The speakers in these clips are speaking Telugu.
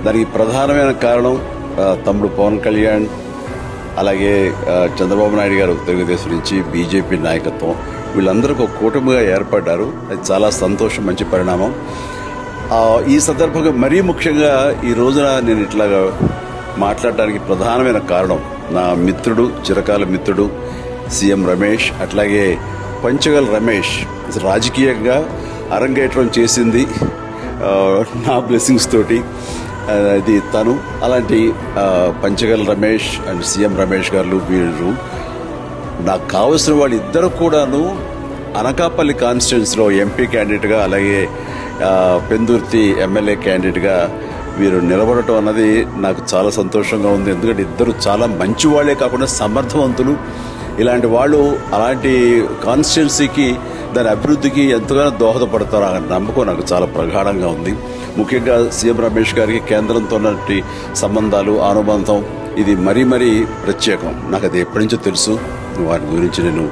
దానికి ప్రధానమైన కారణం తమ్ముడు పవన్ కళ్యాణ్, అలాగే చంద్రబాబు నాయుడు గారు తెలుగుదేశం నుంచి, బీజేపీ నాయకత్వం వీళ్ళందరూ ఒక కూటమిగా ఏర్పడ్డారు. అది చాలా సంతోషం, మంచి పరిణామం. ఈ సందర్భంగా మరీ ముఖ్యంగా ఈ రోజున నేను ఇట్లాగా మాట్లాడడానికి ప్రధానమైన కారణం నా మిత్రుడు, చిరకాల మిత్రుడు సీఎం రమేష్, అట్లాగే పంచగల్ రమేష్ రాజకీయంగా అరంగేట్రం చేసింది నా బ్లెస్సింగ్స్ తోటి. అది తను. అలాంటి పంచగల్ రమేష్ అండ్ సీఎం రమేష్ గారు వీరు నాకు కావలసిన వాళ్ళు ఇద్దరు కూడాను అనకాపల్లి కాన్స్టిట్యున్సీలో ఎంపీ క్యాండిడేట్గా, అలాగే పెందుర్తి ఎమ్మెల్యే క్యాండిడేట్గా వీరు నిలబడటం అన్నది నాకు చాలా సంతోషంగా ఉంది. ఎందుకంటే ఇద్దరు చాలా మంచి వాళ్లే కాకుండా సమర్థవంతులు. ఇలాంటి వాళ్ళు అలాంటి కాన్స్టిట్యున్సీకి, దాని అభివృద్ధికి ఎంతగానో దోహదపడతారు అనే నమ్మకం నాకు చాలా ప్రగాఢంగా ఉంది. ముఖ్యంగా సీఎం రమేష్ గారికి కేంద్రంతో ఉన్నటువంటి సంబంధాలు, అనుబంధం ఇది మరీ మరీ ప్రత్యేకం. నాకు అది ఎప్పటి నుంచో తెలుసు. వారి గురించి నేను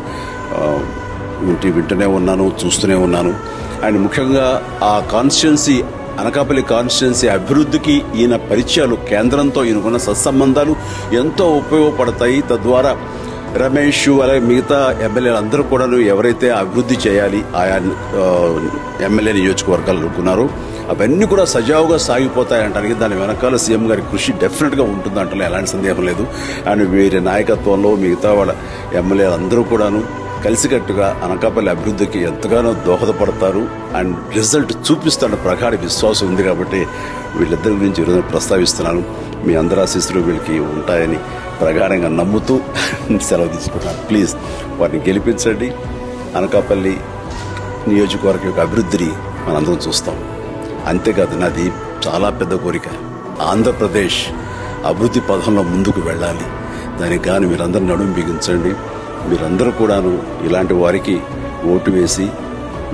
వింటూనే ఉన్నాను, చూస్తూనే ఉన్నాను. అండ్ ముఖ్యంగా ఆ కాన్స్టిట్యున్సీ, అనకాపల్లి కాన్స్టిట్యున్సీ అభివృద్ధికి ఈయన పరిచయాలు, కేంద్రంతో ఈయనకున్న సత్సంబంధాలు ఎంతో ఉపయోగపడతాయి. తద్వారా రమేష్ అలాగే మిగతా ఎమ్మెల్యేలు అందరూ కూడా ఎవరైతే అభివృద్ధి చేయాలి ఆయా ఎమ్మెల్యే నియోజకవర్గాలు అనుకున్నారో అవన్నీ కూడా సజావుగా సాగిపోతాయంటానికి దాని వెనకాల సీఎం గారి కృషి డెఫినెట్గా ఉంటుందంటే ఎలాంటి సందేహం లేదు. అండ్ వీరి నాయకత్వంలో మిగతా వాళ్ళ ఎమ్మెల్యేలు అందరూ కూడాను కలిసికట్టుగా అనకాపల్లి అభివృద్ధికి ఎంతగానో దోహదపడతారు అండ్ రిజల్ట్ చూపిస్తున్న ప్రగాఢ విశ్వాసం ఉంది. కాబట్టి వీళ్ళిద్దరి గురించి ఈరోజు ప్రస్తావిస్తున్నాను. మీ అందరి ఆశీస్సులు వీళ్ళకి ఉంటాయని ప్రగాఢంగా నమ్ముతూ సెలవు తీసుకుంటాను. ప్లీజ్ వారిని గెలిపించండి. అనకాపల్లి నియోజకవర్గం యొక్క అభివృద్ధిని మనందరం చూస్తాం. అంతేకాదు, నాది చాలా పెద్ద కోరిక, ఆంధ్రప్రదేశ్ అభివృద్ధి పథంలో ముందుకు వెళ్ళాలి. దానికి కానీ మీరందరూ నడుము బిగించండి. మీరందరూ కూడాను ఇలాంటి వారికి ఓటు వేసి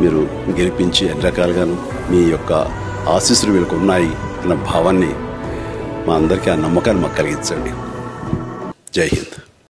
మీరు గెలిపించి అన్ని రకాలుగాను మీ యొక్క ఆశీస్సులు వీళ్ళకు ఉన్నాయి అన్న భావాన్ని మా అందరికీ, ఆ నమ్మకాన్ని మాకు కలిగించండి. జై హింద్.